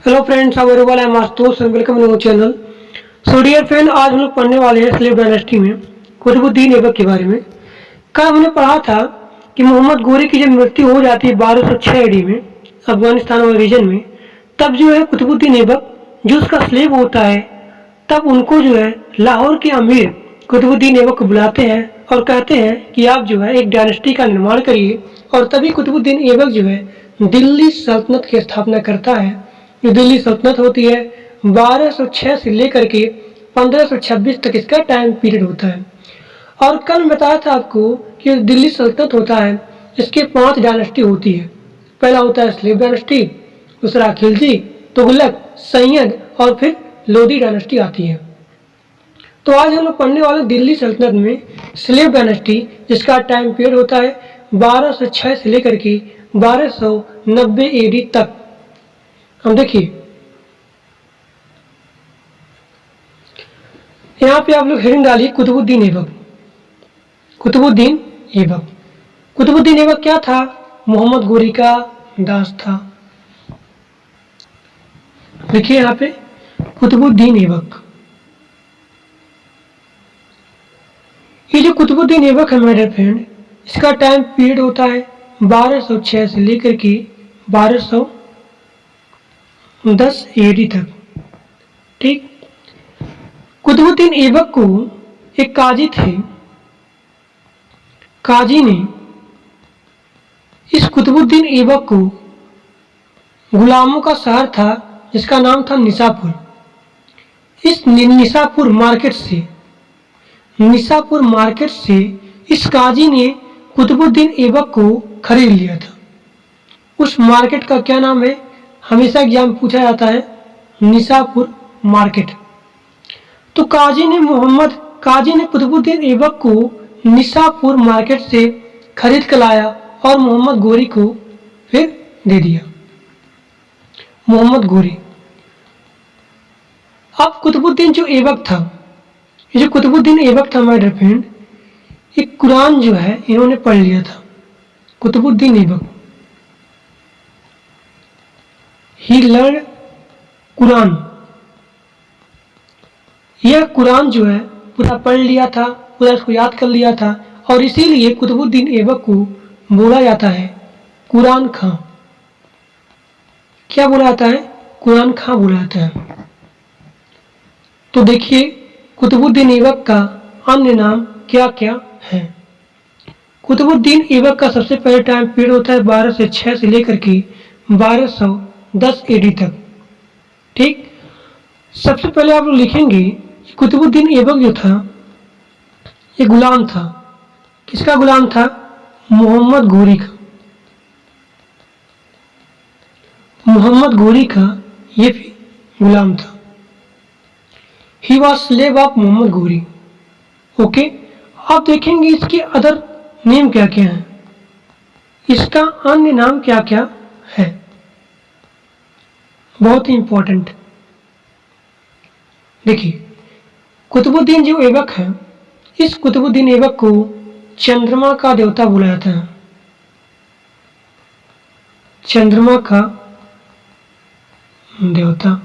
Hello friends, how are I am Ashutosh and welcome to channel. So dear friend, आज हम लोग पढ़ने वाले हैं स्लेव डायनेस्टी में कुतुबुद्दीन ऐबक के बारे में। कल हमने पढ़ा था कि मोहम्मद गोरी की जब मृत्यु हो जाती है 1206 एडी में अफगानिस्तान और रीजन में, तब जो है कुतुबुद्दीन ऐबक जो उसका स्लेव होता है, तब उनको जो है लाहौर के अमीर कुतुबुद्दीन ऐबक को बुलाते हैं और कहते हैं कि आप जो है एक डायनेस्टी का निर्माण करिए। और तभी कुतुबुद्दीन ऐबक जो है दिल्ली सल्तनत की स्थापना करता है। जो दिल्ली सल्तनत होती है 1206 से लेकर के 1526 तक इसका टाइम पीरियड होता है। और कल मैं बताया था आपको कि दिल्ली सल्तनत होता है, इसके 5 डायनेस्टी होती है। पहला होता है स्लेव डायनेस्टी, दूसरा खिलजी, तुगलक, सैयद और फिर लोधी डायनेस्टी आती है। तो आज हम लोग पढ़ने वाले दिल्ली सल्तनत में स्लेव डायनेस्टी, जिसका टाइम पीरियड होता है 1206 से लेकर के 1290 एडी तक। हम देखिए यहाँ पे आप लोग हेडिंग डालिए कुतुबुद्दीन ऐबक। कुतुबुद्दीन ऐबक, कुतुबुद्दीन ऐबक क्या था? मोहम्मद गोरी का दास था। देखिए यहाँ पे कुतुबुद्दीन ऐबक। ये जो कुतुबुद्दीन ऐबक है मेरे फ्रेंड, इसका टाइम पीरियड होता है 1206 से लेकर के 1210 एडी तक। ठीक, कुतुबुद्दीन ऐबक को एक काजी थे, काजी ने इस कुतुबुद्दीन ऐबक को गुलामों का शहर था जिसका नाम था निसापुर। इस निसापुर मार्केट से इस काजी ने कुतुबुद्दीन ऐबक को खरीद लिया था। उस मार्केट का क्या नाम है? हमेशा एग्जाम पूछा जाता है, निसापुर मार्केट। तो काजी ने कुतुबुद्दीन ऐबक को निसापुर मार्केट से खरीद कर लाया और मोहम्मद गोरी को फिर दे दिया। मोहम्मद गोरी। अब कुतुबुद्दीन जो ऐबक था, ये जो कुतुबुद्दीन ऐबक था माय डियर फ्रेंड, ये कुरान जो है इन्होंने पढ़ लिया था। कुतुबुद्दीन ऐबक ही लर्न कुरान। यह कुरान जो है पूरा पढ़ लिया था, पूरा इसको याद कर लिया था, और इसीलिए कुतुबुद्दीन ऐबक को बोला जाता है कुरान खां। क्या बोला जाता है? कुरान खां बोला जाता है। तो देखिए कुतुबुद्दीन ऐबक का अन्य नाम क्या क्या है। कुतुबुद्दीन ऐबक का सबसे पहले टाइम पीरियड होता है 1206 से लेकर के 1210 एडी तक। ठीक, सबसे पहले आप लोग लिखेंगे कुतुबुद्दीन ऐबक जो था ये गुलाम था। किसका गुलाम था? मोहम्मद गोरी का। मोहम्मद गोरी का ये भी गुलाम था। He was slave of Mohammad Ghori. Okay, आप देखेंगे इसके अदर नेम क्या क्या है, इसका अन्य नाम क्या क्या है, बहुत ही इंपॉर्टेंट। देखिए कुतुबुद्दीन जो ऐबक है, इस कुतुबुद्दीन ऐबक को चंद्रमा का देवता बोला जाता है। चंद्रमा का देवता।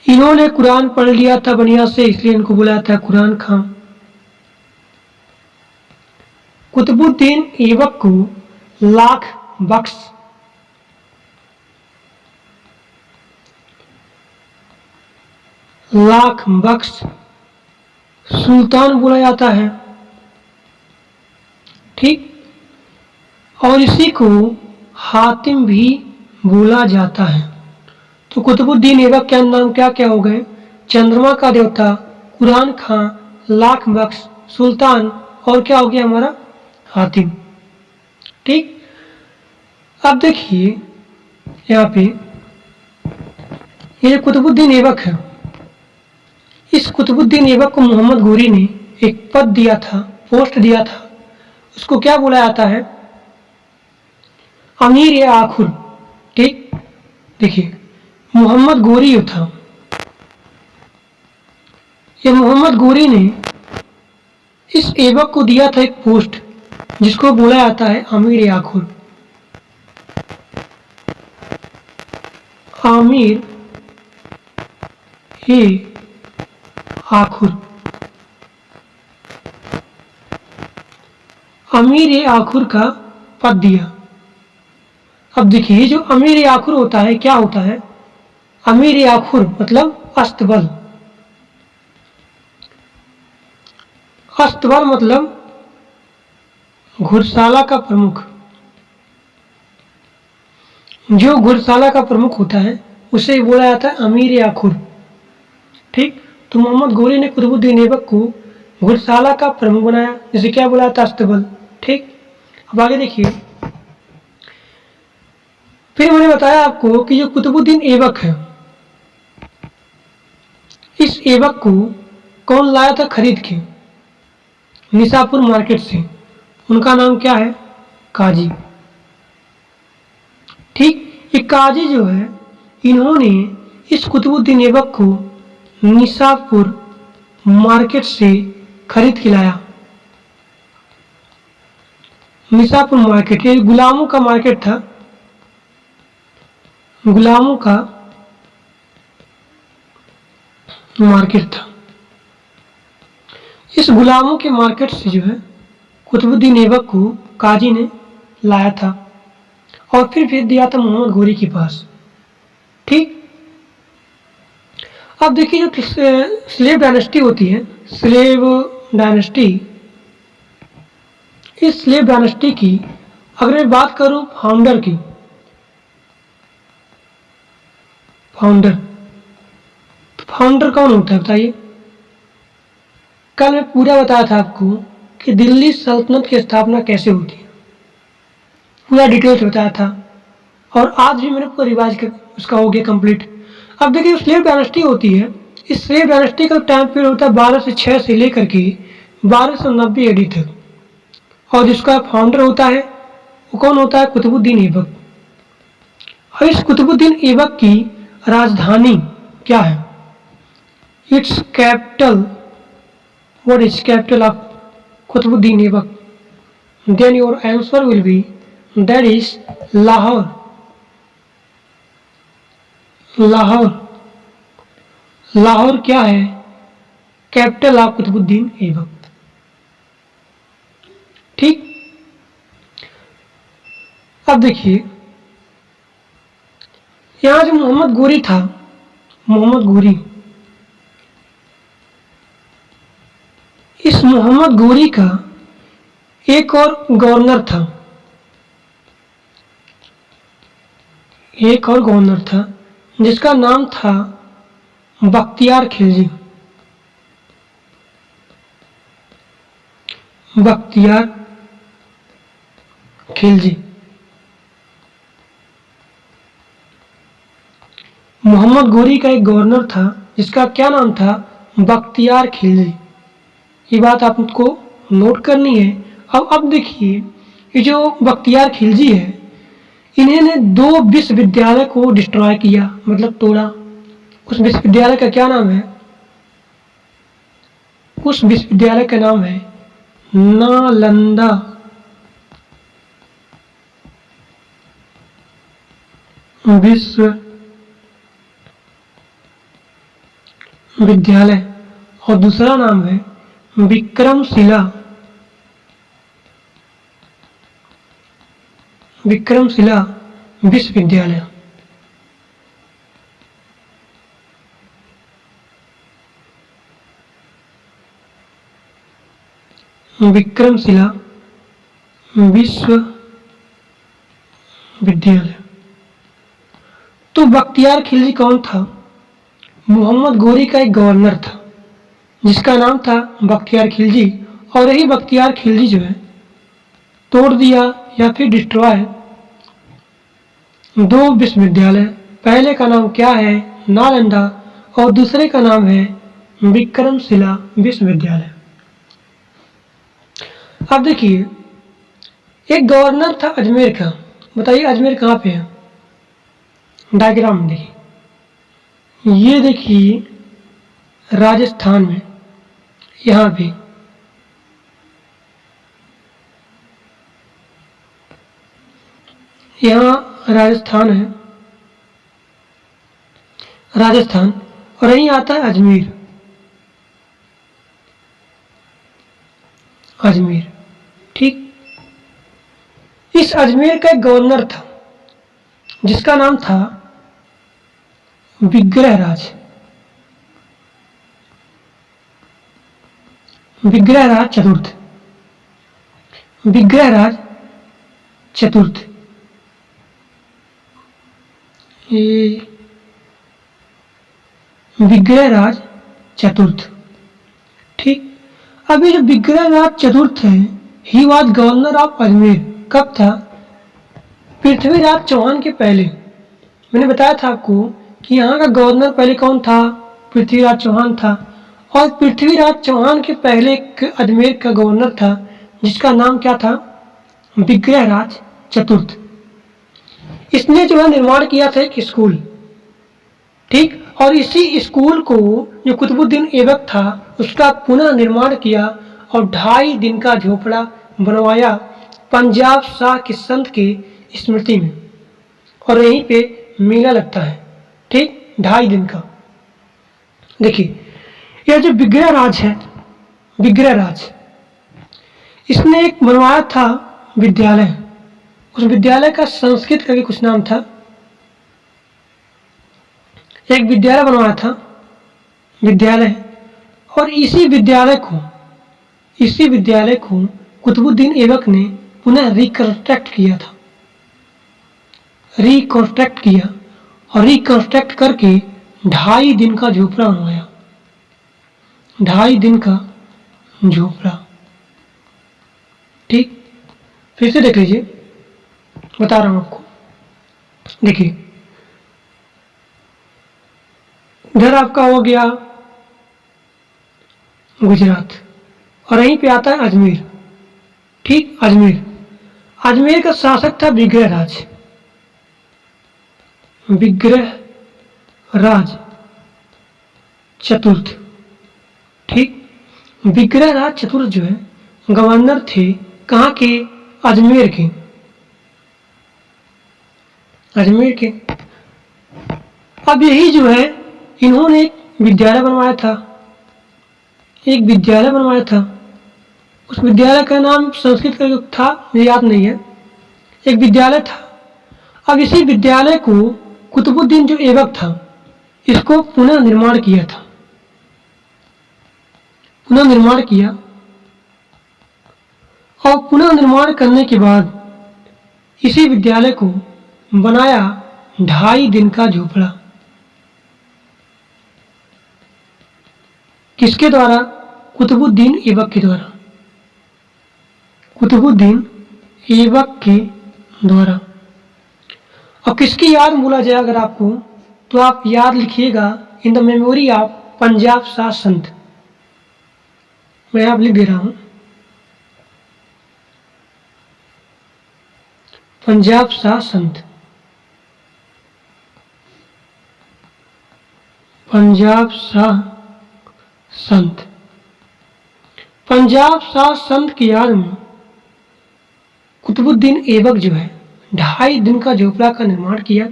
इन्होंने कुरान पढ़ लिया था बढ़िया से, इसलिए इनको बुलाया जाता है कुरान खां। कुतुबुद्दीन ऐबक को लाख बख्श सुल्तान बोला जाता है। ठीक, और इसी को हातिम भी बोला जाता है। तो कुतुबुद्दीन ऐबक के नाम क्या क्या हो गए? चंद्रमा का देवता, कुरान खां, लाख बख्श, सुल्तान, और क्या हो गया हमारा? हातिम। ठीक, अब देखिए यहाँ पे ये जो कुतुबुद्दीन ऐबक है, इस कुतुबुद्दीन ऐबक को मोहम्मद गोरी ने एक पद दिया था, पोस्ट दिया था। उसको क्या बोला जाता है? अमीर ए आखुर। ठीक, देखिए मोहम्मद गोरी जो था, ये मोहम्मद गोरी ने इस ऐबक को दिया था एक पोस्ट, जिसको बोला जाता है अमीर ए आखुर। आमिर ए आखुर। अमीर ए आखुर का पद दिया। अब देखिए जो अमीर ए आखुर होता है क्या होता है? अमीर ए आखुर मतलब अस्तबल। अस्तबल मतलब घुड़साला का प्रमुख। जो घुड़साला का प्रमुख होता है उसे बोला जाता है अमीर ए आखुर। ठीक, तो मोहम्मद गोरी ने कुतुबुद्दीन ऐबक को घुड़साला का प्रमुख बनाया, जिसे क्या बोला था? अस्तबल। ठीक, अब आगे देखिए। फिर मैंने बताया आपको कि जो कुतुबुद्दीन ऐबक है, इस ऐबक को कौन लाया था खरीद के? निसापुर मार्केट से। उनका नाम क्या है? काजी। ठीक, ये काजी जो है, इन्होंने इस कुतुबुद्दीन ऐबक को निसापुर मार्केट से खरीद के लाया। निसापुर मार्केट ये गुलामों का मार्केट था, गुलामों का मार्केट था। इस गुलामों के मार्केट से जो है कुतुबुद्दीन ऐबक को काजी ने लाया था और फिर भेज दिया था मोहम्मद गोरी के पास। ठीक, अब देखिए जो स्लेव डायनेस्टी होती है, स्लेव डायनेस्टी, इस स्लेव डायनेस्टी की अगर मैं बात करूं फाउंडर की, फाउंडर, तो फाउंडर कौन होता है बताइए? कल मैं पूरा बताया था आपको कि दिल्ली सल्तनत की स्थापना कैसे होती है, पूरा डिटेल से बताया था और आज भी मैंने पूरा रिवाइज कर उसका हो गया कंप्लीट। अब देखिए जो स्लेव डायनेस्टी होती है, इस स्लेव डायनेस्टी का टाइम पीरियड होता है 1206 से लेकर के 1290 एडी तक, और जिसका फाउंडर होता है वो कौन होता है? कुतुबुद्दीन ऐबक। और इस कुतुबुद्दीन ऐबक की राजधानी क्या है? Its capital, what is capital of Qutubuddin Aibak? Then your answer will be that is Lahore. Lahore, Lahore क्या है? Capital of Qutubuddin Aibak. ठीक, अब देखिए यहां जो मोहम्मद गोरी था, मोहम्मद गोरी, इस मोहम्मद गोरी का एक और गवर्नर था, एक और गवर्नर था जिसका नाम था बख्तियार खिलजी। बख्तियार खिलजी। मोहम्मद गोरी का एक गवर्नर था जिसका क्या नाम था? बख्तियार खिलजी। ये बात आपको नोट करनी है। अब देखिए ये जो बख्तियार खिलजी है, इन्होंने 2 विश्वविद्यालय को डिस्ट्रॉय किया, मतलब तोड़ा। उस विश्वविद्यालय का क्या नाम है? उस विश्वविद्यालय का नाम है नालंदा विश्वविद्यालय, और दूसरा नाम है विक्रमशिला, विक्रमशिला विश्वविद्यालय। विक्रमशिला विश्वविद्यालय। तो बख्तियार खिलजी कौन था? मोहम्मद गोरी का एक गवर्नर था जिसका नाम था बख्तियार खिलजी, और यही बख्तियार खिलजी जो है तोड़ दिया या फिर डिस्ट्रॉय 2 विश्वविद्यालय। पहले का नाम क्या है? नालंदा, और दूसरे का नाम है विक्रमशिला विश्वविद्यालय। अब देखिए एक गवर्नर था अजमेर का, बताइए अजमेर कहाँ पे है? डायग्राम में देखिए, ये देखिए राजस्थान में, यहाँ पे यहाँ राजस्थान है, राजस्थान, और यहीं आता है अजमेर। अजमेर, ठीक। इस अजमेर का एक गवर्नर था जिसका नाम था विग्रहराज। विग्रहराज चतुर्थ। विग्रहराज चतुर्थ, ये विग्रहराज चतुर्थ, ठीक। अभी जो विग्रहराज चतुर्थ है, he was governor of Ajmer. कब था? पृथ्वीराज चौहान के पहले। मैंने बताया था आपको कि यहाँ का गवर्नर पहले कौन था? पृथ्वीराज चौहान था। और पृथ्वीराज चौहान के पहले एक अजमेर का गवर्नर था जिसका नाम क्या था? विग्रहराज चतुर्थ। इसने जो है निर्माण किया था एक स्कूल, ठीक। और इसी स्कूल को जो कुतुबुद्दीन ऐबक था उसका पुनः निर्माण किया और 2.5 दिन का झोपड़ा बनवाया पंजाब शाह के संत की स्मृति में, और यहीं पे मेला लगता है, ठीक, 2.5 दिन का। देखिए, यह जो विग्रहराज है, विग्रहराज, इसने एक बनवाया था विद्यालय। उस विद्यालय का संस्कृत करके कुछ नाम था। एक विद्यालय बनवाया था, विद्यालय। और इसी विद्यालय को कुतुबुद्दीन ऐबक ने पुनः रिकंस्ट्रक्ट किया था। रिकंस्ट्रक्ट किया और रिकंस्ट्रक्ट करके 2.5 दिन का झोपड़ा बनवाया। 2.5 दिन का झोपड़ा, ठीक। फिर से देख लीजिए, बता रहा हूं आपको। देखिए, इधर आपका हो गया गुजरात, और यहीं पे आता है अजमेर, ठीक। अजमेर, अजमेर का शासक था विग्रहराज। विग्रहराज चतुर्थ, ठीक। विग्रहराज चतुर्थ जो है गवर्नर थे कहाँ के? अजमेर के। अजमेर के। अब यही जो है इन्होंने एक विद्यालय बनवाया था। एक विद्यालय बनवाया था। उस विद्यालय का नाम संस्कृत का था, मुझे याद नहीं है। एक विद्यालय था। अब इसी विद्यालय को कुतुबुद्दीन जो ऐबक था, इसको पुनः निर्माण किया था। पुनः निर्माण किया, और पुनः निर्माण करने के बाद इसी विद्यालय को बनाया 2.5 दिन का झोपड़ा। किसके द्वारा? कुतुबुद्दीन ऐबक के द्वारा। कुतुबुद्दीन ऐबक के द्वारा। और किसकी याद में बोला जाए अगर आपको, तो आप याद लिखिएगा in the memory of Punjab Shah संत। मैं आप लिख दे रहा हूं, पंजाब शाह संत। पंजाब शाह संत। पंजाब शाह संत की याद में कुतुबुद्दीन ऐबक जो है 2.5 दिन का झोपड़ा का निर्माण किया,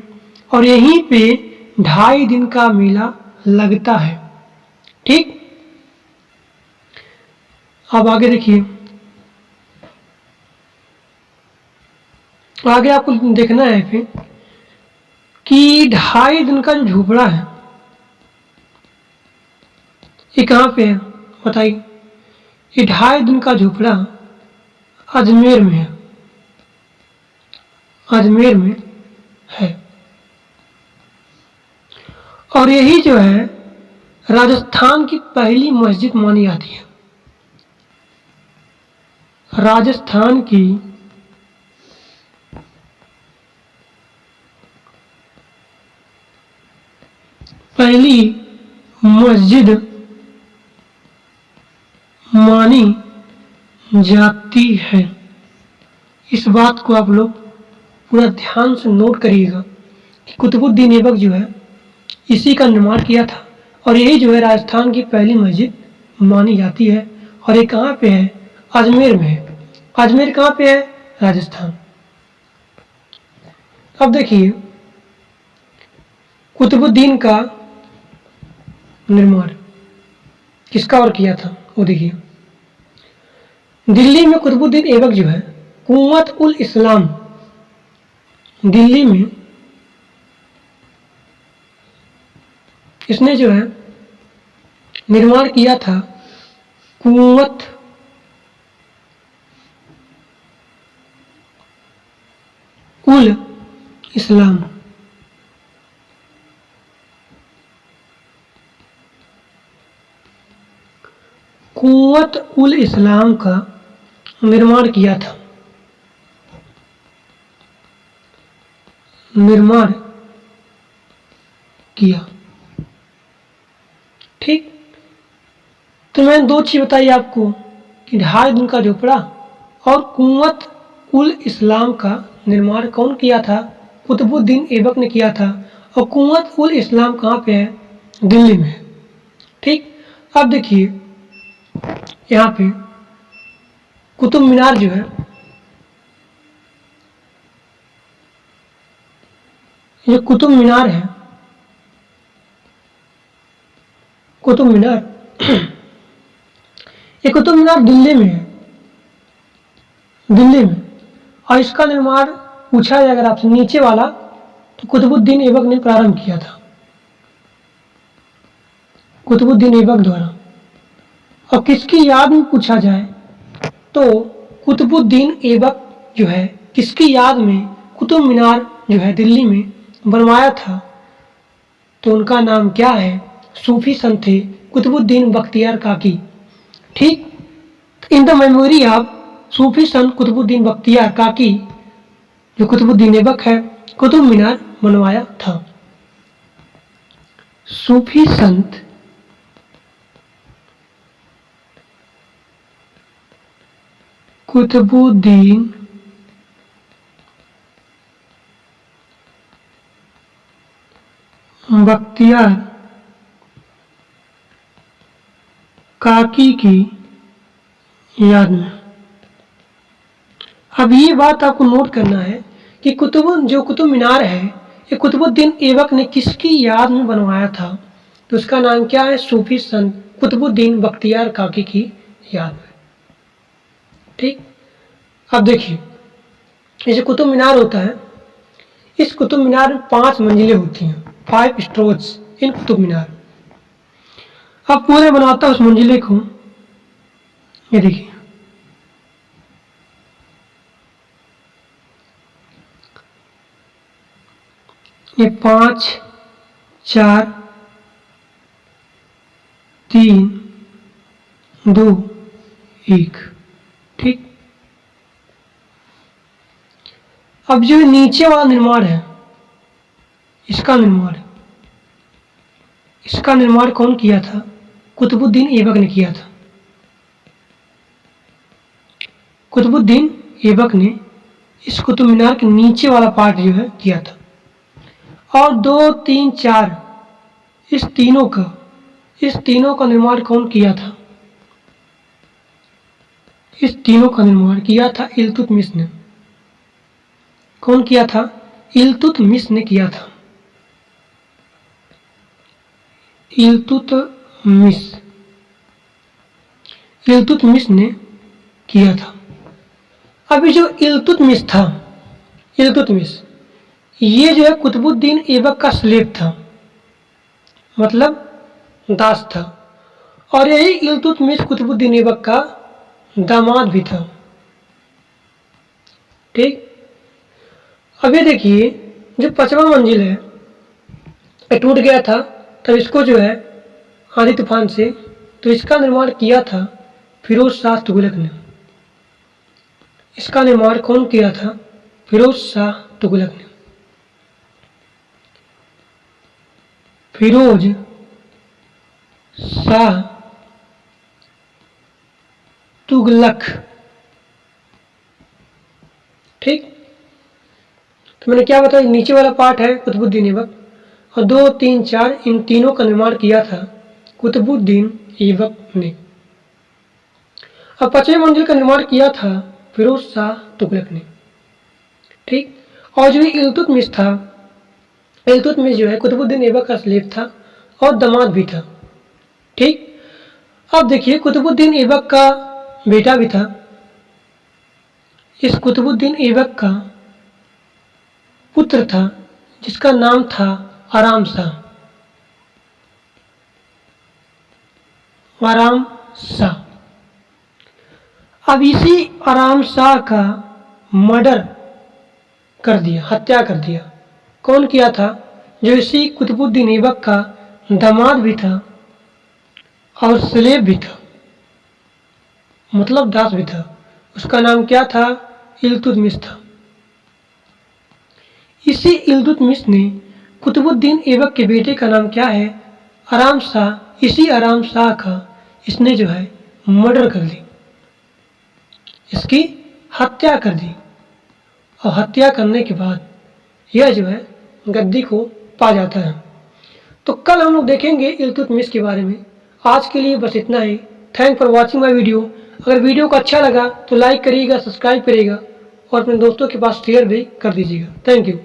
और यहीं पे 2.5 दिन का मेला लगता है, ठीक। अब आगे देखिए, आगे आपको देखना है फिर कि 2.5 दिन का जो झोपड़ा है ये कहाँ पे है बताइए। ये 2.5 दिन का झोपड़ा अजमेर में है। अजमेर में है, और यही जो है राजस्थान की पहली मस्जिद मानी जाती है। राजस्थान की पहली मस्जिद मानी जाती है। इस बात को आप लोग पूरा ध्यान से नोट करिएगा कि कुतुबुद्दीन ऐबक जो है इसी का निर्माण किया था, और यही जो है राजस्थान की पहली मस्जिद मानी जाती है। और ये कहाँ पे है? अजमेर में है। अजमेर कहाँ पे है? राजस्थान। अब देखिए, कुतुबुद्दीन का निर्माण किसका और किया था वो देखिए। दिल्ली में कुतुबुद्दीन ऐबक जो है कुव्वत उल इस्लाम, दिल्ली में इसने जो है निर्माण किया था कुव्वत उल इस्लाम। कुव्वत उल इस्लाम का निर्माण किया था, निर्माण किया। ठीक, तो मैंने दो चीज बताई आपको कि ढाई दिन का झोपड़ा और कुव्वत उल इस्लाम का निर्माण कौन किया था, कुतुबुद्दीन ऐबक ने किया था। और कुव्वत उल इस्लाम कहाँ पे है, दिल्ली में। ठीक, अब देखिए यहाँ पे कुतुब मीनार जो है ये कुतुब मीनार है, कुतुब मीनार ये कुतुब मीनार दिल्ली में है, दिल्ली में। और इसका निर्माण पूछा जाए अगर आपसे नीचे वाला तो कुतुबुद्दीन ऐबक ने प्रारंभ किया था, कुतुबुद्दीन ऐबक द्वारा। और किसकी याद में पूछा जाए तो कुतुबुद्दीन ऐबक जो है किसकी याद में कुतुब मीनार जो है दिल्ली में बनवाया था, तो उनका नाम क्या है, सूफी संत थे कुतुबुद्दीन बख्तियार काकी। ठीक, इन द मेमोरी ऑफ सूफी संत कुतुबुद्दीन बख्तियार काकी जो कुतुबुद्दीन ऐबक है कुतुब मीनार बनवाया था। सूफी संत कुतुबुद्दीन बख्तियार काकी की याद में। अब ये बात आपको नोट करना है कि कुतुब मीनार है ये कुतुबुद्दीन ऐबक ने किसकी याद में बनवाया था, तो उसका नाम क्या है, सूफी संत कुतुबुद्दीन बख्तियार काकी की याद में। ठीक, अब देखिए ये जो कुतुब मीनार होता है इस कुतुब मीनार में 5 मंजिलें होती हैं, 5 स्टोर्स इन कुतुब मीनार। अब पूरे बनाता उस मंजिले को, ये देखिए ये 5 4 3 2 1। ठीक, अब जो नीचे वाला निर्माण है इसका निर्माण कौन किया था, कुतुबुद्दीन ऐबक ने किया था। कुतुबुद्दीन ऐबक ने इस कुतुब मीनार के नीचे वाला पार्ट जो है किया था। और 2 3 4 इस तीनों का निर्माण कौन किया था, इस तीनों का निर्माण किया था इल्तुतमिश ने। कौन किया था, इल्तुतमिश ने किया था, इल्तुतमिश ने किया था। अभी जो इल्तुतमिश था, इल्तुतमिश ये जो है कुतुबुद्दीन ऐबक का स्लेव था, मतलब दास था। और यही इल्तुतमिश कुतुबुद्दीन ऐबक का दामाद भी था। ठीक, अब ये देखिए जो 5वां मंजिल है ये टूट गया था, तब इसको जो है आंधी तूफान से, तो इसका निर्माण किया था फिरोज शाह तुगलक ने। इसका निर्माण कौन किया था, फिरोज शाह तुगलक ने। फिरोज शाह तुगलक। ठीक, तो मैंने क्या बताया, नीचे वाला पार्ट है कुतुबुद्दीन ऐबक और 2 3 4 इन तीनों का निर्माण किया था कुतुबुद्दीन ऐबक ने। और 5वें मंजिल का निर्माण किया था फिरोज शाह तुगलक ने। ठीक, और जो इल्तुतमिश था, इल्तुतमिश जो है कुतुबुद्दीन ऐबक का स्लेव था और दामाद भी था। ठीक। अब देखिए कुतुबुद्दीन ऐबक का बेटा भी था। इस कुतुबुद्दीन ऐबक का पुत्र था जिसका नाम था आराम शाह। आराम शाह। अब इसी आराम शाह का मर्डर कर दिया, हत्या कर दिया। कौन किया था? जो इसी कुतुबुद्दीन ऐबक का दामाद भी था और स्लेव भी था, मतलब दास भी था। उसका नाम क्या था? इल्तुतमिश था। इसी इल्तुतमिश ने कुतुबुद्दीन ऐबक के बेटे का नाम क्या है? आराम शाह। इसी आराम शाह का इसने जो है मर्डर कर दी, इसकी हत्या कर दी। और हत्या करने के बाद यह जो है गद्दी को पा जाता है। तो कल हम लोग देखेंगे इल्तुतमिश के बारे में। आज के लिए बस इतना ही। Thank for watching my video. अगर वीडियो को अच्छा लगा तो लाइक करिएगा, सब्सक्राइब करिएगा और अपने दोस्तों के पास शेयर भी कर दीजिएगा। Thank you.